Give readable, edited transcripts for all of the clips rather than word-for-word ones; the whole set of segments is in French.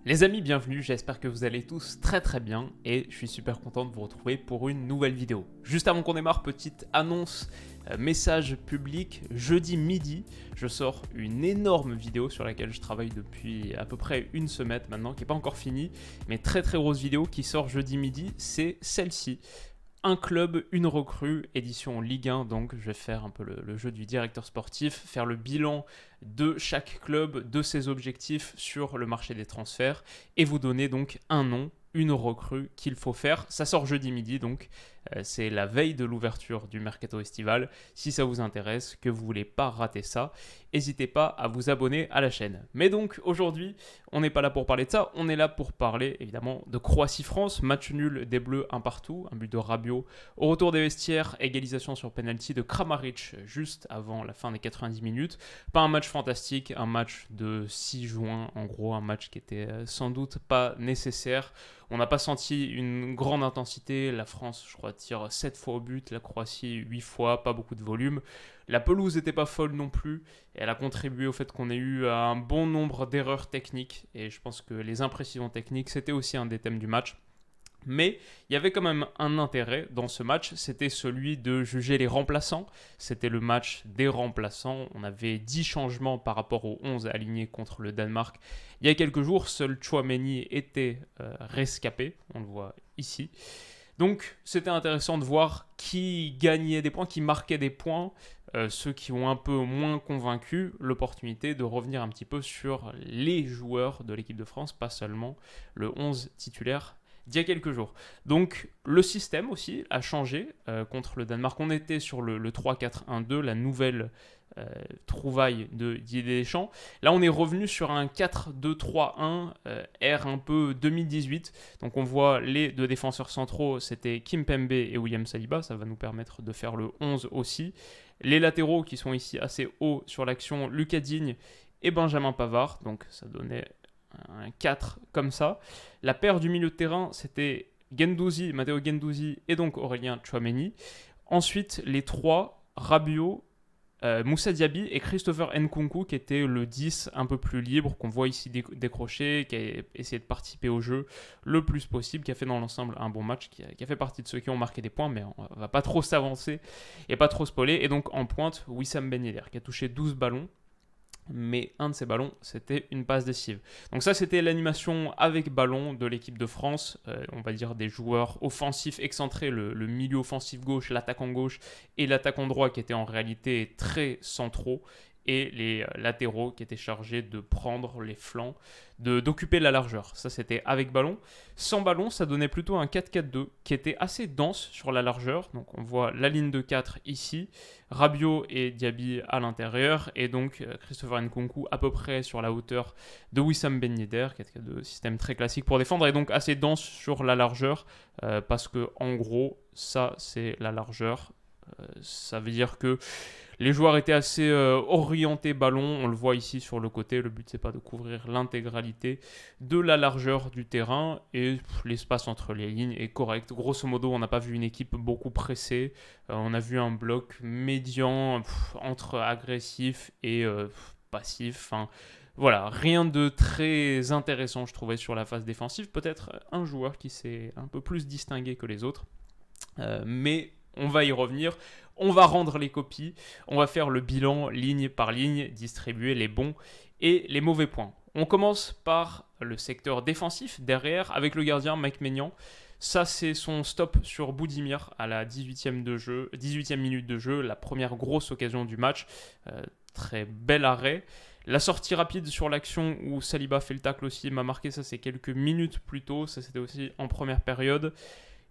Les amis, bienvenue, j'espère que vous allez tous très très bien et je suis super content de vous retrouver pour une nouvelle vidéo. Juste avant qu'on démarre, petite annonce, message public, jeudi midi, je sors une énorme vidéo sur laquelle je travaille depuis à peu près une semaine maintenant, qui n'est pas encore finie, mais très très grosse vidéo qui sort jeudi midi, c'est celle-ci. Un club, une recrue, édition Ligue 1, donc je vais faire un peu le jeu du directeur sportif, faire le bilan de chaque club, de ses objectifs sur le marché des transferts, et vous donner donc un nom, une recrue qu'il faut faire. Ça sort jeudi midi, donc c'est la veille de l'ouverture du mercato estival. Si ça vous intéresse, que vous voulez pas rater ça, n'hésitez pas à vous abonner à la chaîne. Mais donc aujourd'hui, on n'est pas là pour parler de ça, on est là pour parler évidemment de Croatie-France, match nul des Bleus un partout, un but de Rabiot au retour des vestiaires, égalisation sur penalty de Kramaric juste avant la fin des 90 minutes. Pas un match fantastique, un match de 6 juin, en gros un match qui était sans doute pas nécessaire. On n'a pas senti une grande intensité, la France je crois tire 7 fois au but, la Croatie 8 fois, pas beaucoup de volume. La pelouse n'était pas folle non plus, et elle a contribué au fait qu'on ait eu un bon nombre d'erreurs techniques, et je pense que les imprécisions techniques c'était aussi un des thèmes du match. Mais il y avait quand même un intérêt dans ce match, c'était celui de juger les remplaçants. C'était le match des remplaçants. On avait 10 changements par rapport aux 11 alignés contre le Danemark. Il y a quelques jours, seul Tchouaméni était rescapé, on le voit ici. Donc c'était intéressant de voir qui gagnait des points, qui marquait des points. Ceux qui ont un peu moins convaincu, l'opportunité de revenir un petit peu sur les joueurs de l'équipe de France, pas seulement le 11 titulaire d'il y a quelques jours. Donc le système aussi a changé contre le Danemark. On était sur le 3-4-1-2, la nouvelle trouvaille de Didier Deschamps. Là on est revenu sur un 4-2-3-1 R un peu 2018. Donc on voit les deux défenseurs centraux, c'était Kimpembe et William Saliba. Ça va nous permettre de faire le 11 aussi. Les latéraux qui sont ici assez hauts sur l'action, Lucas Digne et Benjamin Pavard. Donc ça donnait un 4 comme ça. La paire du milieu de terrain, c'était Guendouzi, Matteo Guendouzi et donc Aurélien Tchouaméni. Ensuite, les trois, Rabiot, Moussa Diaby et Christopher Nkunku, qui était le 10 un peu plus libre, qu'on voit ici décrocher, qui a essayé de participer au jeu le plus possible, qui a fait dans l'ensemble un bon match, qui a fait partie de ceux qui ont marqué des points, mais on ne va pas trop s'avancer et pas trop spoiler. Et donc en pointe, Wissam Ben Yedder, qui a touché 12 ballons, mais un de ces ballons, c'était une passe décisive. Donc ça, c'était l'animation avec ballon de l'équipe de France. On va dire des joueurs offensifs excentrés, le milieu offensif gauche, l'attaquant gauche et l'attaquant droit qui étaient en réalité très centraux, et les latéraux qui étaient chargés de prendre les flancs, d'occuper la largeur. Ça, c'était avec ballon. Sans ballon, ça donnait plutôt un 4-4-2 qui était assez dense sur la largeur. Donc on voit la ligne de 4 ici, Rabiot et Diaby à l'intérieur, et donc Christopher Nkunku à peu près sur la hauteur de Wissam Ben Yedder, 4-4-2, système très classique pour défendre, et donc assez dense sur la largeur, parce que en gros, ça c'est la largeur. Ça veut dire que les joueurs étaient assez orientés ballon, on le voit ici sur le côté, le but c'est pas de couvrir l'intégralité de la largeur du terrain, et l'espace entre les lignes est correct. Grosso modo, on n'a pas vu une équipe beaucoup pressée, on a vu un bloc médian entre agressif et passif, enfin voilà, rien de très intéressant je trouvais sur la phase défensive, peut-être un joueur qui s'est un peu plus distingué que les autres, mais on va y revenir, on va rendre les copies, on va faire le bilan ligne par ligne, distribuer les bons et les mauvais points. On commence par le secteur défensif, derrière, avec le gardien Mike Maignan. Ça, c'est son stop sur Boudimir à la 18e minute de jeu, la première grosse occasion du match. Très bel arrêt. La sortie rapide sur l'action où Saliba fait le tacle aussi m'a marqué, ça c'est quelques minutes plus tôt, ça c'était aussi en première période.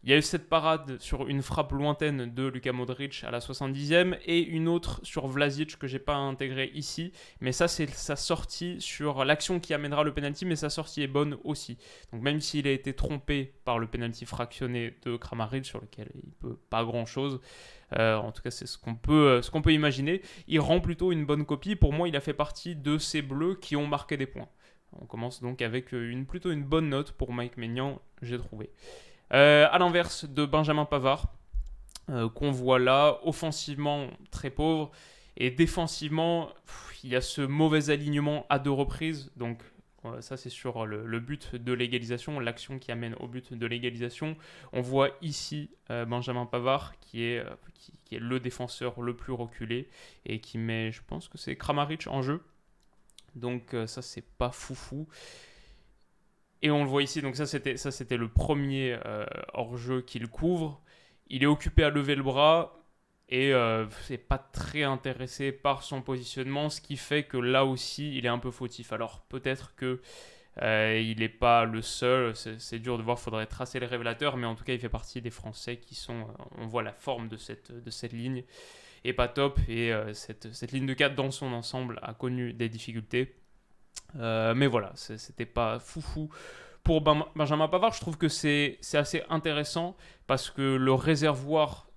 Il y a eu cette parade sur une frappe lointaine de Luka Modric à la 70e et une autre sur Vlasic que j'ai pas intégré ici. Mais ça, c'est sa sortie sur l'action qui amènera le penalty, mais sa sortie est bonne aussi. Donc même s'il a été trompé par le penalty fractionné de Kramaric, sur lequel il peut pas grand-chose, en tout cas c'est ce qu'on peut imaginer, il rend plutôt une bonne copie. Pour moi, il a fait partie de ces bleus qui ont marqué des points. On commence donc avec plutôt une bonne note pour Mike Maignan, j'ai trouvé. À l'inverse de Benjamin Pavard, qu'on voit là, offensivement très pauvre, et défensivement, il y a ce mauvais alignement à deux reprises, donc Ça, c'est sur le but de l'égalisation, l'action qui amène au but de l'égalisation. On voit ici Benjamin Pavard qui est le défenseur le plus reculé et qui met, je pense que c'est Kramaric en jeu. Donc ça, c'est pas foufou. Et on le voit ici, donc ça c'était le premier hors-jeu qu'il couvre. Il est occupé à lever le bras et c'est pas très intéressé par son positionnement, ce qui fait que là aussi il est un peu fautif. Alors peut-être que il n'est pas le seul, c'est dur de voir, il faudrait tracer les révélateurs, mais en tout cas il fait partie des Français qui sont, on voit la forme de cette ligne, est pas top, et cette ligne de 4 dans son ensemble a connu des difficultés. Mais voilà, c'était pas foufou pour Benjamin Pavard. Je trouve que c'est assez intéressant parce que le réservoir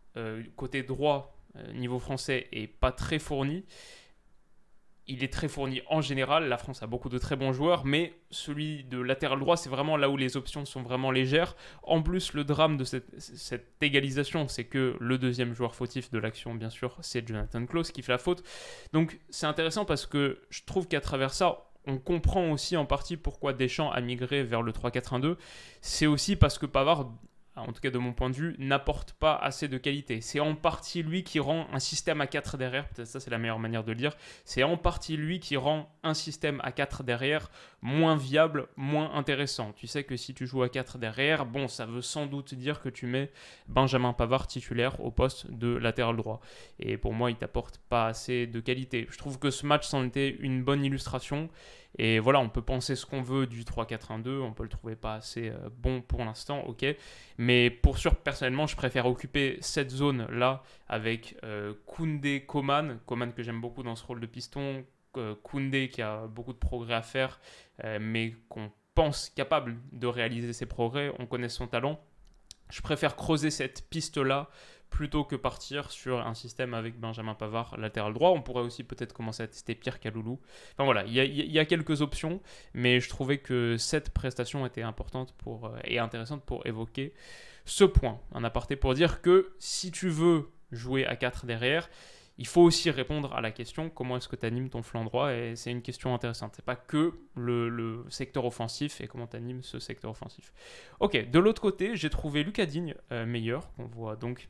côté droit niveau français est pas très fourni. Il est très fourni en général, la France a beaucoup de très bons joueurs, mais celui de latéral droit, c'est vraiment là où les options sont vraiment légères. En plus, le drame de cette égalisation, c'est que le deuxième joueur fautif de l'action, bien sûr, c'est Jonathan Klaus qui fait la faute. Donc c'est intéressant parce que je trouve qu'à travers ça, on comprend aussi en partie pourquoi Deschamps a migré vers le 3-4-1-2. C'est aussi parce que Pavard, en tout cas de mon point de vue, n'apporte pas assez de qualité. C'est en partie lui qui rend un système à 4 derrière, peut-être ça c'est la meilleure manière de le dire, c'est en partie lui qui rend un système à 4 derrière moins viable, moins intéressant. Tu sais que si tu joues à 4 derrière, bon, ça veut sans doute dire que tu mets Benjamin Pavard titulaire au poste de latéral droit. Et pour moi, il t'apporte pas assez de qualité. Je trouve que ce match c'en était une bonne illustration. Et voilà, on peut penser ce qu'on veut du 3-4-1-2, on peut le trouver pas assez bon pour l'instant, ok. Mais pour sûr, personnellement, je préfère occuper cette zone-là avec Koundé, Coman que j'aime beaucoup dans ce rôle de piston, Koundé qui a beaucoup de progrès à faire, mais qu'on pense capable de réaliser ses progrès, on connaît son talent. Je préfère creuser cette piste-là plutôt que partir sur un système avec Benjamin Pavard latéral droit. On pourrait aussi peut-être commencer à tester Pierre Kaloulou. Enfin voilà, il y a quelques options, mais je trouvais que cette prestation était importante et intéressante pour évoquer ce point. Un aparté pour dire que si tu veux jouer à 4 derrière, il faut aussi répondre à la question comment est-ce que tu animes ton flanc droit, et c'est une question intéressante. C'est pas que le secteur offensif et comment tu animes ce secteur offensif. Ok, de l'autre côté, j'ai trouvé Lucas Digne meilleur. On voit donc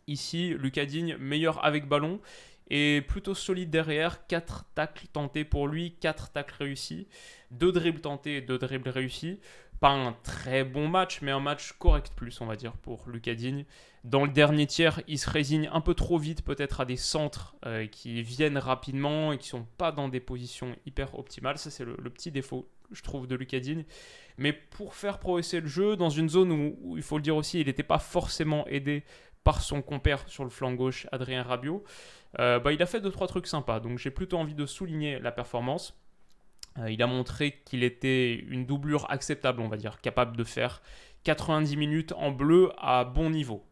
ici Lucas Digne meilleur avec ballon et plutôt solide derrière. 4 tacles tentés pour lui, 4 tacles réussis, 2 dribbles tentés et 2 dribbles réussis. Pas un très bon match, mais un match correct plus, on va dire, pour Lucas Digne. Dans le dernier tiers, il se résigne un peu trop vite peut-être à des centres qui viennent rapidement et qui ne sont pas dans des positions hyper optimales. Ça, c'est le petit défaut, je trouve, de Lucas Digne. Mais pour faire progresser le jeu, dans une zone où il faut le dire aussi, il n'était pas forcément aidé par son compère sur le flanc gauche, Adrien Rabiot, il a fait 2-3 trucs sympas. Donc j'ai plutôt envie de souligner la performance. Il a montré qu'il était une doublure acceptable, on va dire, capable de faire 90 minutes en bleu à bon niveau.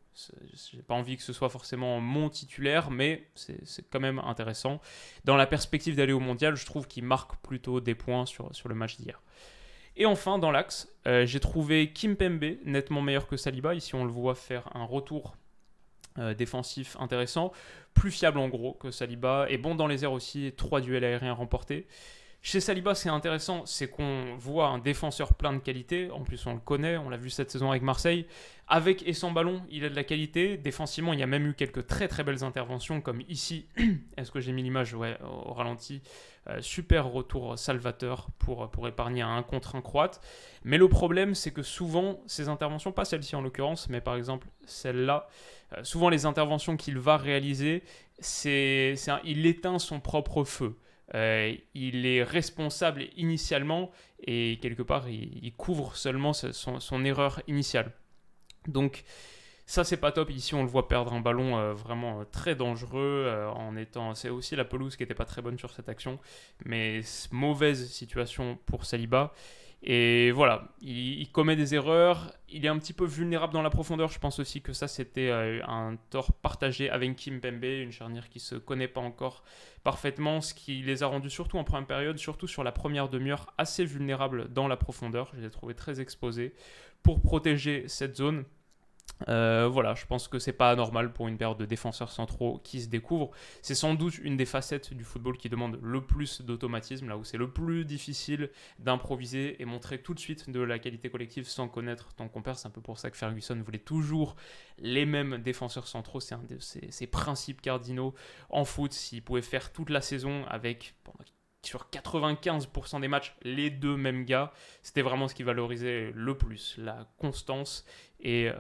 J'ai pas envie que ce soit forcément mon titulaire, mais c'est quand même intéressant. Dans la perspective d'aller au mondial, je trouve qu'il marque plutôt des points sur le match d'hier. Et enfin, dans l'axe, j'ai trouvé Kimpembe nettement meilleur que Saliba. Ici, on le voit faire un retour défensif intéressant, plus fiable en gros que Saliba, et bon dans les airs aussi, 3 duels aériens remportés. Chez Saliba, c'est intéressant, c'est qu'on voit un défenseur plein de qualité. En plus, on le connaît, on l'a vu cette saison avec Marseille. Avec et sans ballon, il a de la qualité. Défensivement, il y a même eu quelques très très belles interventions, comme ici. Est-ce que j'ai mis l'image? Ouais, au ralenti. Super retour salvateur pour épargner un contre un croate. Mais le problème, c'est que souvent, ces interventions, pas celle-ci en l'occurrence, mais par exemple celle-là, souvent les interventions qu'il va réaliser, il éteint son propre feu. Il est responsable initialement et quelque part il couvre seulement son erreur initiale. Donc ça c'est pas top. Ici on le voit perdre un ballon vraiment très dangereux c'est aussi la pelouse qui était pas très bonne sur cette action, mais mauvaise situation pour Saliba. Et voilà, il commet des erreurs, il est un petit peu vulnérable dans la profondeur. Je pense aussi que ça, c'était un tort partagé avec Kimpembe, une charnière qui ne se connaît pas encore parfaitement, ce qui les a rendus, surtout en première période, surtout sur la première demi-heure, assez vulnérables dans la profondeur. Je les ai trouvés très exposés pour protéger cette zone. Voilà, je pense que c'est pas anormal pour une paire de défenseurs centraux qui se découvrent. C'est sans doute une des facettes du football qui demande le plus d'automatisme, là où c'est le plus difficile d'improviser et montrer tout de suite de la qualité collective sans connaître ton compère. C'est un peu pour ça que Ferguson voulait toujours les mêmes défenseurs centraux. C'est un de ses principes cardinaux en foot. S'il pouvait faire toute la saison avec sur 95% des matchs, les deux mêmes gars, c'était vraiment ce qui valorisait le plus, la constance et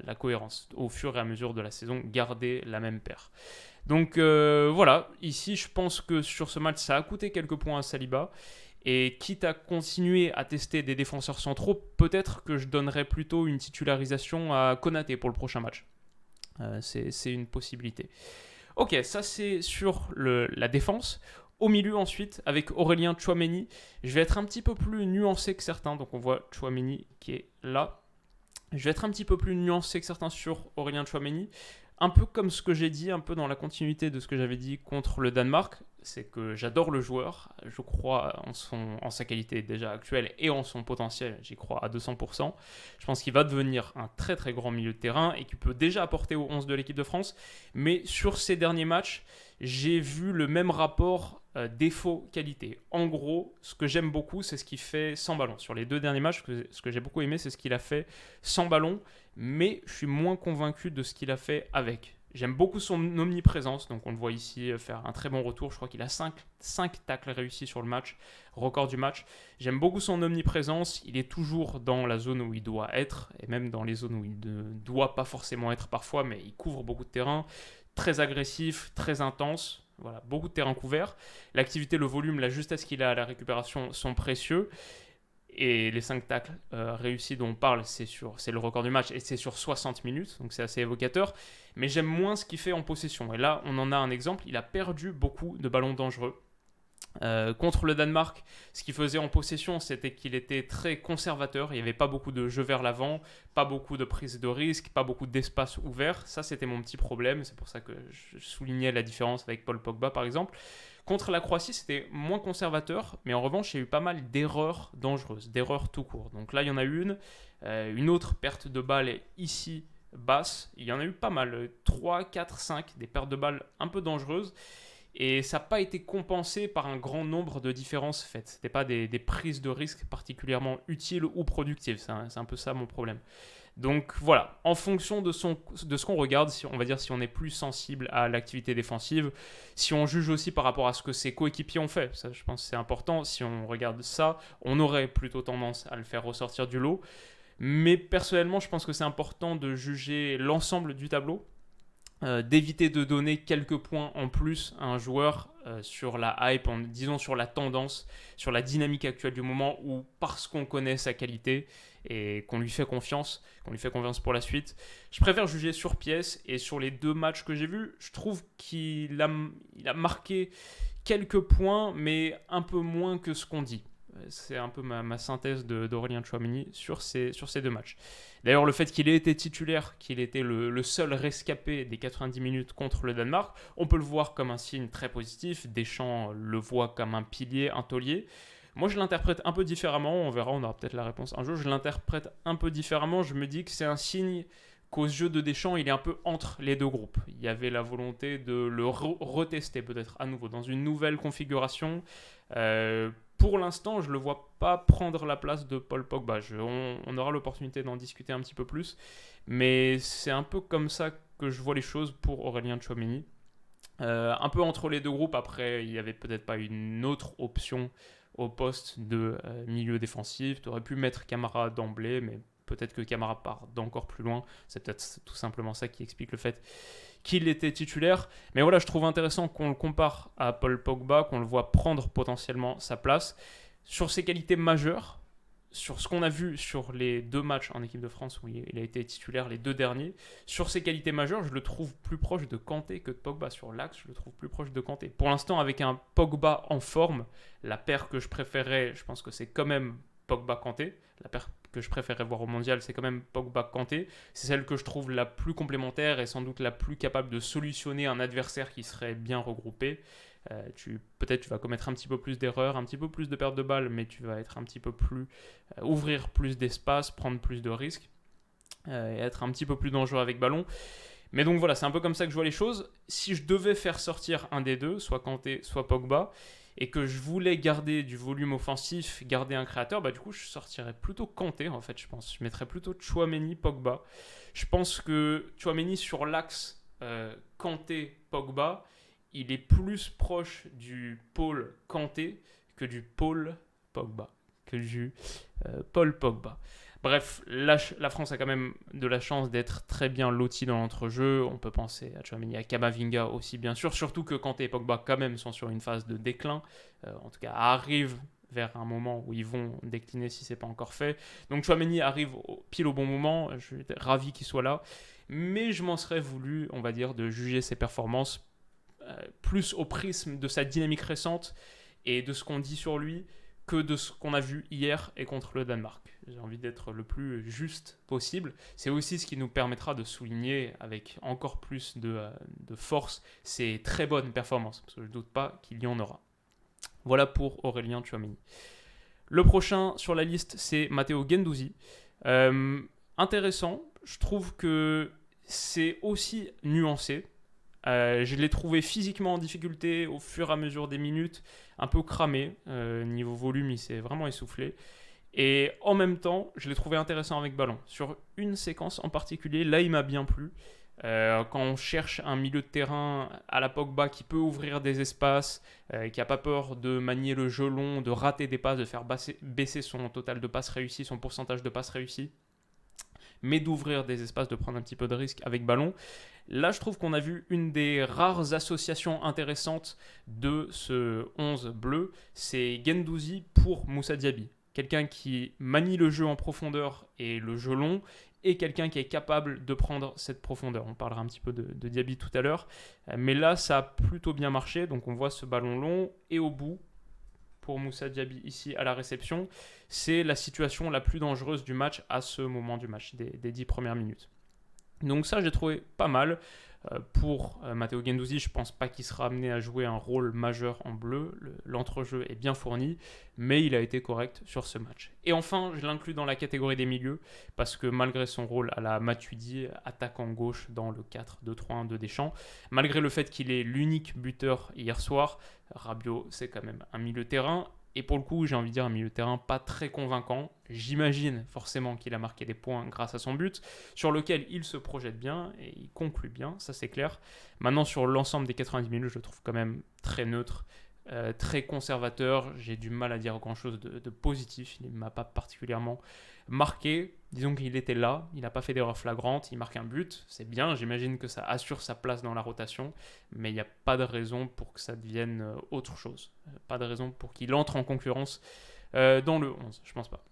la cohérence. Au fur et à mesure de la saison, garder la même paire. Donc voilà, ici je pense que sur ce match, ça a coûté quelques points à Saliba. Et quitte à continuer à tester des défenseurs centraux, peut-être que je donnerais plutôt une titularisation à Konaté pour le prochain match. C'est une possibilité. Ok, ça c'est sur la défense. Au milieu ensuite, avec Aurélien Tchouaméni, je vais être un petit peu plus nuancé que certains. Donc on voit Tchouaméni qui est là. Je vais être un petit peu plus nuancé que certains sur Aurélien Tchouaméni. Un peu comme ce que j'ai dit, un peu dans la continuité de ce que j'avais dit contre le Danemark, c'est que j'adore le joueur, je crois en sa qualité déjà actuelle et en son potentiel, j'y crois à 200%. Je pense qu'il va devenir un très très grand milieu de terrain et qu'il peut déjà apporter au 11 de l'équipe de France. Mais sur ces derniers matchs, j'ai vu le même rapport défaut-qualité. En gros, ce que j'aime beaucoup, c'est ce qu'il fait sans ballon. Sur les deux derniers matchs, ce que j'ai beaucoup aimé, c'est ce qu'il a fait sans ballon, mais je suis moins convaincu de ce qu'il a fait avec. J'aime beaucoup son omniprésence, donc on le voit ici faire un très bon retour. Je crois qu'il a 5 tacles réussis sur le match, record du match. J'aime beaucoup son omniprésence, il est toujours dans la zone où il doit être, et même dans les zones où il ne doit pas forcément être parfois, mais il couvre beaucoup de terrain. Très agressif, très intense, voilà, beaucoup de terrain couvert. L'activité, le volume, la justesse qu'il a à la récupération sont précieux. Et les 5 tacles réussis dont on parle, c'est le record du match et c'est sur 60 minutes, donc c'est assez évocateur. Mais j'aime moins ce qu'il fait en possession. Et là, on en a un exemple, il a perdu beaucoup de ballons dangereux. Contre le Danemark, ce qu'il faisait en possession, c'était qu'il était très conservateur. Il n'y avait pas beaucoup de jeux vers l'avant, pas beaucoup de prise de risque, pas beaucoup d'espace ouvert. Ça, c'était mon petit problème. C'est pour ça que je soulignais la différence avec Paul Pogba, par exemple. Contre la Croatie, c'était moins conservateur, mais en revanche, il y a eu pas mal d'erreurs dangereuses, d'erreurs tout court. Donc là, il y en a une autre perte de balle ici, basse. Il y en a eu pas mal, 3, 4, 5, des pertes de balles un peu dangereuses. Et ça n'a pas été compensé par un grand nombre de différences faites. Ce n'étaient pas des prises de risque particulièrement utiles ou productives. C'est un peu ça mon problème. Donc voilà, en fonction de ce qu'on regarde, on va dire si on est plus sensible à l'activité défensive, si on juge aussi par rapport à ce que ses coéquipiers ont fait, ça je pense que c'est important, si on regarde ça, on aurait plutôt tendance à le faire ressortir du lot. Mais personnellement, je pense que c'est important de juger l'ensemble du tableau, d'éviter de donner quelques points en plus à un joueur sur la hype, disons sur la tendance, sur la dynamique actuelle du moment, ou parce qu'on connaît sa qualité et qu'on lui fait confiance pour la suite. Je préfère juger sur pièce, et sur les 2 matchs que j'ai vus, je trouve qu'il a marqué quelques points, mais un peu moins que ce qu'on dit. C'est un peu ma synthèse d'Aurélien Tchouaméni sur ces 2 matchs. D'ailleurs, le fait qu'il ait été titulaire, qu'il était le seul rescapé des 90 minutes contre le Danemark, on peut le voir comme un signe très positif. Deschamps le voit comme un pilier, un taulier. Moi, je l'interprète un peu différemment. On verra, on aura peut-être la réponse un jour. Je l'interprète un peu différemment. Je me dis que c'est un signe qu'aux yeux de Deschamps, il est un peu entre les 2 groupes. Il y avait la volonté de le retester peut-être à nouveau dans une nouvelle configuration. Pour l'instant, je ne le vois pas prendre la place de Paul Pogba. On aura l'opportunité d'en discuter un petit peu plus. Mais c'est un peu comme ça que je vois les choses pour Aurélien Tchouaméni. Un peu entre les 2 groupes. Après, il n'y avait peut-être pas une autre option au poste de milieu défensif. Tu aurais pu mettre Camara d'emblée, mais peut-être que Camara part d'encore plus loin. C'est peut-être tout simplement ça qui explique le fait qu'il était titulaire. Mais voilà, je trouve intéressant qu'on le compare à Paul Pogba, qu'on le voit prendre potentiellement sa place. Sur ses qualités majeures, sur ce qu'on a vu sur les 2 matchs en équipe de France où il a été titulaire les 2 derniers, sur ses qualités majeures, je le trouve plus proche de Kanté que de Pogba. Sur l'axe, je le trouve plus proche de Kanté. Pour l'instant, avec un Pogba en forme, la paire que je préférais, je pense que c'est quand même Pogba-Kanté. La paire que je préférais voir au mondial, c'est quand même Pogba-Kanté. C'est celle que je trouve la plus complémentaire et sans doute la plus capable de solutionner un adversaire qui serait bien regroupé. Peut-être tu vas commettre un petit peu plus d'erreurs, un petit peu plus de pertes de balles, mais tu vas être un petit peu plus ouvrir plus d'espace, prendre plus de risques. et être un petit peu plus dangereux avec ballon. Mais donc voilà, c'est un peu comme ça que je vois les choses. Si je devais faire sortir un des deux, soit Kanté, soit Pogba, et que je voulais garder du volume offensif, garder un créateur, du coup je sortirais plutôt Kanté en fait, je pense. Je mettrais plutôt Tchouaméni, Pogba. Je pense que Tchouaméni sur l'axe Kanté, Pogba, il est plus proche du pôle Kanté que du pôle Pogba, que du Paul Pogba. Bref, la France a quand même de la chance d'être très bien lotie dans l'entrejeu. On peut penser à Tchouaméni, à Kamavinga aussi, bien sûr. Surtout que Kanté et Pogba, quand même, sont sur une phase de déclin. En tout cas, arrivent vers un moment où ils vont décliner si ce n'est pas encore fait. Donc Tchouaméni arrive pile au bon moment. Je suis ravi qu'il soit là. Mais je m'en serais voulu, on va dire, de juger ses performances plus au prisme de sa dynamique récente et de ce qu'on dit sur lui que de ce qu'on a vu hier et contre le Danemark. J'ai envie d'être le plus juste possible. C'est aussi ce qui nous permettra de souligner avec encore plus de force ses très bonnes performances, parce que je ne doute pas qu'il y en aura. Voilà pour Aurélien Tchouaméni. Le prochain sur la liste, c'est Matteo Guendouzi. Intéressant, je trouve que c'est aussi nuancé. Je l'ai trouvé physiquement en difficulté au fur et à mesure des minutes, un peu cramé. Niveau volume, il s'est vraiment essoufflé. Et en même temps, je l'ai trouvé intéressant avec ballon. Sur une séquence en particulier, là, il m'a bien plu. Quand on cherche un milieu de terrain à la Pogba qui peut ouvrir des espaces, qui n'a pas peur de manier le jeu long, de rater des passes, de faire baisser son total de passes réussies, son pourcentage de passes réussies, mais d'ouvrir des espaces, de prendre un petit peu de risque avec ballon. Là, je trouve qu'on a vu une des rares associations intéressantes de ce 11 bleu, c'est Guendouzi pour Moussa Diaby. Quelqu'un qui manie le jeu en profondeur et le jeu long, et quelqu'un qui est capable de prendre cette profondeur. On parlera un petit peu de Diaby tout à l'heure, mais là, ça a plutôt bien marché. Donc on voit ce ballon long, et au bout, pour Moussa Diaby ici à la réception, c'est la situation la plus dangereuse du match à ce moment du match, des 10 premières minutes. Donc ça, j'ai trouvé pas mal. Pour Matteo Guendouzi, je ne pense pas qu'il sera amené à jouer un rôle majeur en bleu. L'entrejeu est bien fourni, mais il a été correct sur ce match. Et enfin, je l'inclus dans la catégorie des milieux, parce que malgré son rôle à la Matuidi, attaquant gauche dans le 4-2-3-1 de Deschamps, malgré le fait qu'il est l'unique buteur hier soir, Rabiot, c'est quand même un milieu de terrain. Et pour le coup, j'ai envie de dire un milieu de terrain pas très convaincant. J'imagine forcément qu'il a marqué des points grâce à son but, sur lequel il se projette bien et il conclut bien, ça c'est clair. Maintenant, sur l'ensemble des 90 minutes, je le trouve quand même très neutre, très conservateur. J'ai du mal à dire grand-chose de positif. Il ne m'a pas particulièrement marqué. Disons qu'il était là, il n'a pas fait d'erreur flagrante, il marque un but, c'est bien, j'imagine que ça assure sa place dans la rotation, mais il n'y a pas de raison pour que ça devienne autre chose. Pas de raison pour qu'il entre en concurrence dans le 11, je pense pas.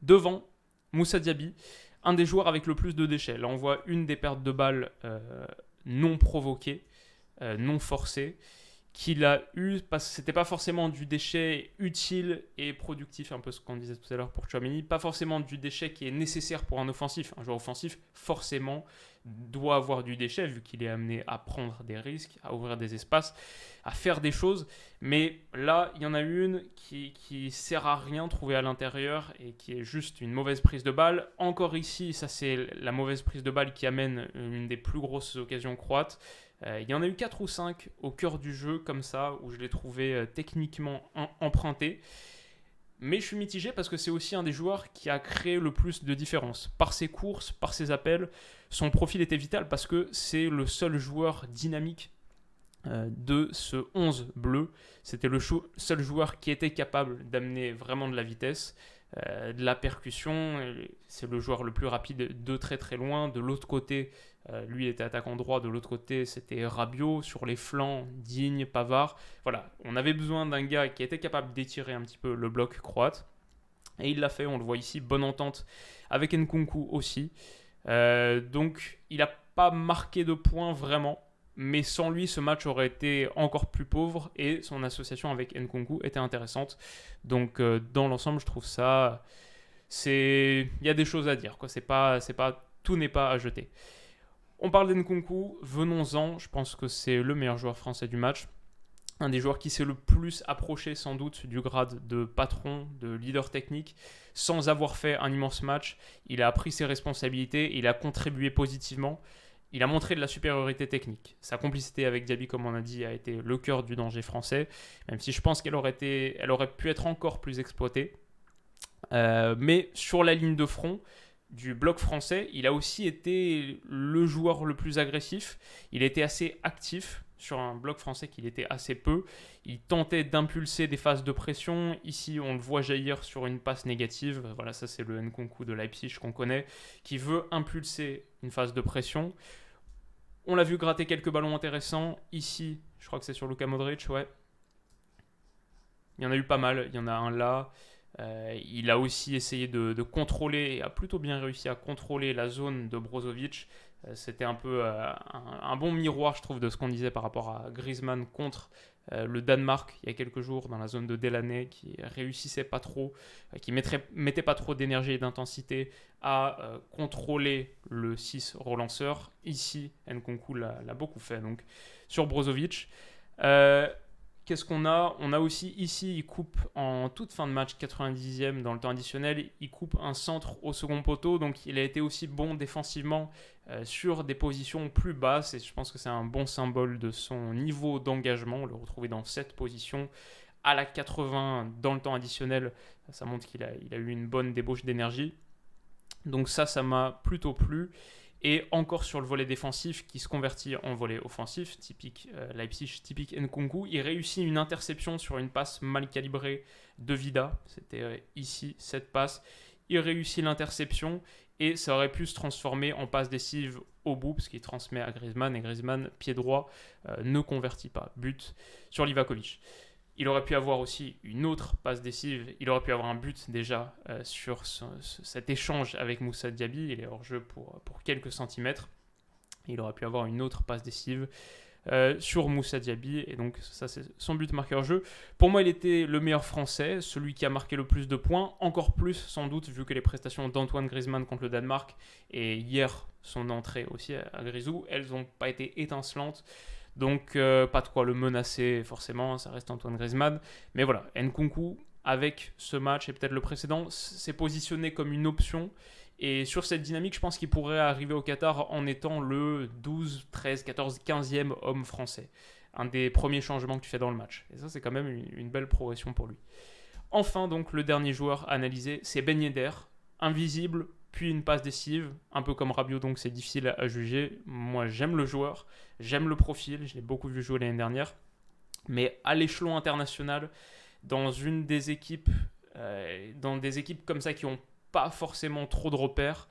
Devant, Moussa Diaby, un des joueurs avec le plus de déchets. Là, on voit une des pertes de balles non provoquées, non forcées, qu'il a eu, parce que c'était pas forcément du déchet utile et productif, un peu ce qu'on disait tout à l'heure pour Tchouaméni, pas forcément du déchet qui est nécessaire pour un offensif. Un joueur offensif, forcément, doit avoir du déchet, vu qu'il est amené à prendre des risques, à ouvrir des espaces, à faire des choses. Mais là, il y en a une qui sert à rien trouvée à l'intérieur et qui est juste une mauvaise prise de balle. Encore ici, ça c'est la mauvaise prise de balle qui amène une des plus grosses occasions croates. Il y en a eu 4 ou 5 au cœur du jeu, comme ça, où je l'ai trouvé techniquement emprunté. Mais je suis mitigé parce que c'est aussi un des joueurs qui a créé le plus de différence. Par ses courses, par ses appels, son profil était vital parce que c'est le seul joueur dynamique de ce 11 bleu. C'était le seul joueur qui était capable d'amener vraiment de la vitesse, de la percussion. C'est le joueur le plus rapide de très très loin. De l'autre côté, lui était attaquant droit, de l'autre côté c'était Rabiot, sur les flancs Digne, Pavard. Voilà, on avait besoin d'un gars qui était capable d'étirer un petit peu le bloc croate, et il l'a fait, on le voit ici, bonne entente avec Nkunku aussi. Donc il n'a pas marqué de points vraiment, mais sans lui ce match aurait été encore plus pauvre, et son association avec Nkunku était intéressante. Donc dans l'ensemble, je trouve ça, il y a des choses à dire, quoi. Tout n'est pas à jeter. On parle d'Nkunku, venons-en, je pense que c'est le meilleur joueur français du match. un des joueurs qui s'est le plus approché sans doute du grade de patron, de leader technique, sans avoir fait un immense match. Il a pris ses responsabilités, il a contribué positivement, il a montré de la supériorité technique. Sa complicité avec Diaby, comme on a dit, a été le cœur du danger français, même si je pense qu'elle aurait pu être encore plus exploitée. Mais sur la ligne de front du bloc français, il a aussi été le joueur le plus agressif. Il était assez actif sur un bloc français qu'il était assez peu. Il tentait d'impulser des phases de pression. Ici, on le voit jaillir sur une passe négative. Voilà, ça c'est le Nkunku de Leipzig qu'on connaît, qui veut impulser une phase de pression. On l'a vu gratter quelques ballons intéressants. Ici, je crois que c'est sur Luka Modric, ouais. Il y en a eu pas mal. Il y en a un là. Il a aussi essayé de contrôler, et a plutôt bien réussi à contrôler la zone de Brozovic. C'était un peu un bon miroir, je trouve, de ce qu'on disait par rapport à Griezmann contre le Danemark il y a quelques jours dans la zone de Delaney, qui réussissait pas trop, qui mettait pas trop d'énergie et d'intensité à contrôler le 6 relanceur. Ici, Nkunku l'a beaucoup fait donc sur Brozovic. Qu'est-ce qu'on a ? On a aussi ici, il coupe en toute fin de match, 90e dans le temps additionnel, il coupe un centre au second poteau, donc il a été aussi bon défensivement sur des positions plus basses, et je pense que c'est un bon symbole de son niveau d'engagement, le retrouver dans cette position à la 80 dans le temps additionnel, ça montre qu'il a eu une bonne débauche d'énergie. Donc ça m'a plutôt plu. Et encore sur le volet défensif qui se convertit en volet offensif, typique Leipzig, typique Nkunku, il réussit une interception sur une passe mal calibrée de Vida. C'était ici cette passe. Il réussit l'interception et ça aurait pu se transformer en passe décisive au bout parce qu'il transmet à Griezmann et Griezmann, pied droit, ne convertit pas. But sur Livakovic. Il aurait pu avoir aussi une autre passe décisive. Il aurait pu avoir un but déjà sur cet échange avec Moussa Diaby. Il est hors jeu pour quelques centimètres. Il aurait pu avoir une autre passe décisive sur Moussa Diaby. Et donc ça, c'est son but marqueur jeu. Pour moi, il était le meilleur français, celui qui a marqué le plus de points. Encore plus, sans doute, vu que les prestations d'Antoine Griezmann contre le Danemark et hier, son entrée aussi à Grisou, elles n'ont pas été étincelantes. Donc, pas de quoi le menacer, forcément, ça reste Antoine Griezmann. Mais voilà, Nkunku, avec ce match et peut-être le précédent, s'est positionné comme une option. Et sur cette dynamique, je pense qu'il pourrait arriver au Qatar en étant le 12, 13, 14, 15e homme français. Un des premiers changements que tu fais dans le match. Et ça, c'est quand même une belle progression pour lui. Enfin, donc, le dernier joueur analysé, c'est Ben Yedder, invisible, puis une passe décisive, un peu comme Rabiot, donc c'est difficile à juger. Moi, j'aime le joueur, j'aime le profil, je l'ai beaucoup vu jouer l'année dernière. Mais à l'échelon international, dans des équipes comme ça qui n'ont pas forcément trop de repères,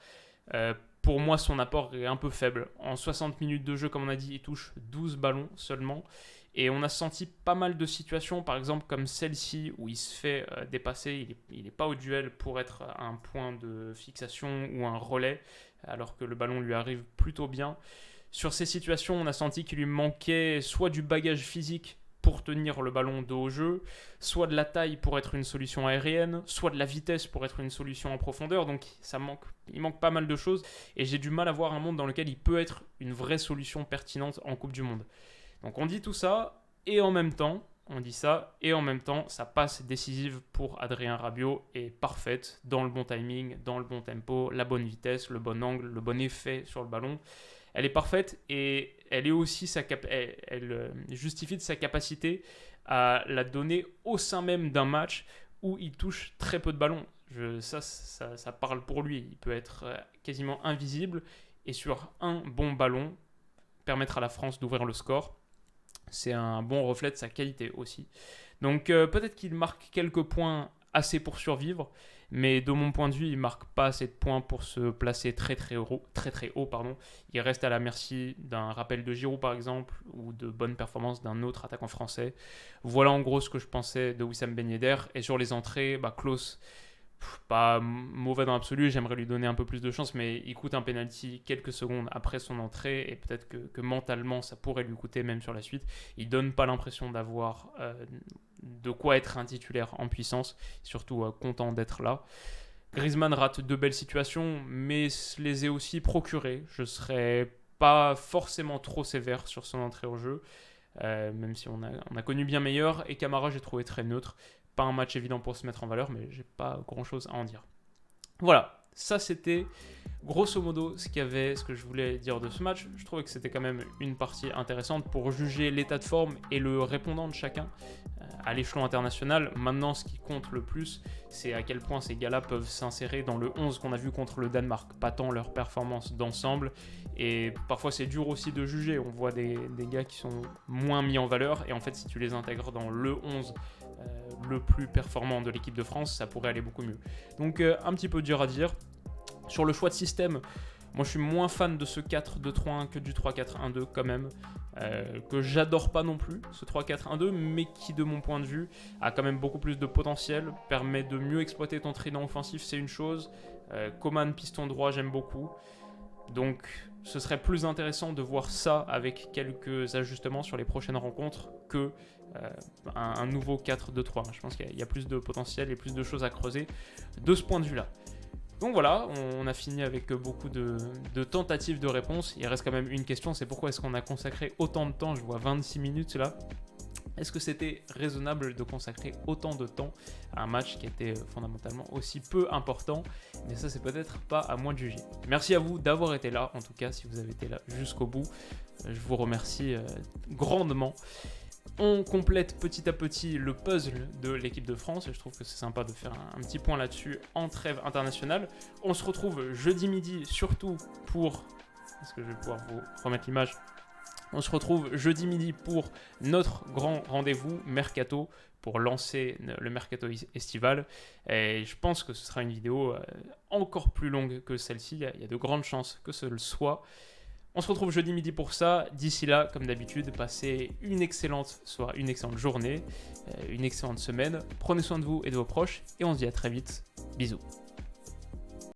pour moi, son apport est un peu faible. En 60 minutes de jeu, comme on a dit, il touche 12 ballons seulement. Et on a senti pas mal de situations, par exemple comme celle-ci, où il se fait dépasser, il n'est pas au duel pour être un point de fixation ou un relais, alors que le ballon lui arrive plutôt bien. Sur ces situations, on a senti qu'il lui manquait soit du bagage physique pour tenir le ballon dos au jeu, soit de la taille pour être une solution aérienne, soit de la vitesse pour être une solution en profondeur. Donc il manque pas mal de choses, et j'ai du mal à voir un monde dans lequel il peut être une vraie solution pertinente en Coupe du Monde. Donc on dit tout ça, et en même temps, sa passe décisive pour Adrien Rabiot est parfaite, dans le bon timing, dans le bon tempo, la bonne vitesse, le bon angle, le bon effet sur le ballon. Elle est parfaite, et elle est aussi elle justifie de sa capacité à la donner au sein même d'un match où il touche très peu de ballons. Ça parle pour lui, il peut être quasiment invisible, et sur un bon ballon, permettre à la France d'ouvrir le score. C'est un bon reflet de sa qualité aussi. Donc peut-être qu'il marque quelques points assez pour survivre, mais de mon point de vue, il ne marque pas assez de points pour se placer très haut. Il reste à la merci d'un rappel de Giroud par exemple, ou de bonnes performances d'un autre attaquant français. Voilà en gros ce que je pensais de Wissam Ben Yedder. Et sur les entrées, Klose, pas mauvais dans l'absolu, j'aimerais lui donner un peu plus de chance, mais il coûte un penalty quelques secondes après son entrée, et peut-être que mentalement ça pourrait lui coûter même sur la suite. Il donne pas l'impression d'avoir de quoi être un titulaire en puissance, surtout content d'être là. Griezmann rate 2 belles situations, mais les a aussi procurées. Je serais pas forcément trop sévère sur son entrée au jeu. même si on a connu bien meilleur. Et Camara, j'ai trouvé très neutre. Pas un match évident pour se mettre en valeur, mais j'ai pas grand-chose à en dire. Voilà, ça c'était grosso modo ce que je voulais dire de ce match. Je trouvais que c'était quand même une partie intéressante pour juger l'état de forme et le répondant de chacun à l'échelon international. Maintenant, ce qui compte le plus, c'est à quel point ces gars-là peuvent s'insérer dans le 11 qu'on a vu contre le Danemark, pas tant leur performance d'ensemble. Et parfois, c'est dur aussi de juger. On voit des gars qui sont moins mis en valeur, et en fait, si tu les intègres dans le 11 le plus performant de l'équipe de France, ça pourrait aller beaucoup mieux. Donc, un petit peu dur à dire. Sur le choix de système, moi je suis moins fan de ce 4-2-3-1 que du 3-4-1-2 quand même, que j'adore pas non plus, ce 3-4-1-2, mais qui de mon point de vue a quand même beaucoup plus de potentiel, permet de mieux exploiter ton trident offensif, c'est une chose. Coman piston droit, j'aime beaucoup. Donc ce serait plus intéressant de voir ça avec quelques ajustements sur les prochaines rencontres que un nouveau 4-2-3. Je pense qu'il y a plus de potentiel et plus de choses à creuser de ce point de vue-là. Donc voilà, on a fini avec beaucoup de tentatives de réponse. Il reste quand même une question, c'est pourquoi est-ce qu'on a consacré autant de temps? Je vois 26 minutes là. Est-ce que c'était raisonnable de consacrer autant de temps à un match qui était fondamentalement aussi peu important? Mais ça, c'est peut-être pas à moi de juger. Merci à vous d'avoir été là, en tout cas, si vous avez été là jusqu'au bout. Je vous remercie grandement. On complète petit à petit le puzzle de l'équipe de France et je trouve que c'est sympa de faire un petit point là-dessus en trêve internationale. On se retrouve jeudi midi surtout pour... Est-ce que je vais pouvoir vous remettre l'image? On se retrouve jeudi midi pour notre grand rendez-vous Mercato pour lancer le Mercato estival. Et je pense que ce sera une vidéo encore plus longue que celle-ci. Il y a de grandes chances que ce le soit. On se retrouve jeudi midi pour ça. D'ici là, comme d'habitude, passez une excellente soirée, une excellente journée, une excellente semaine. Prenez soin de vous et de vos proches et on se dit à très vite. Bisous.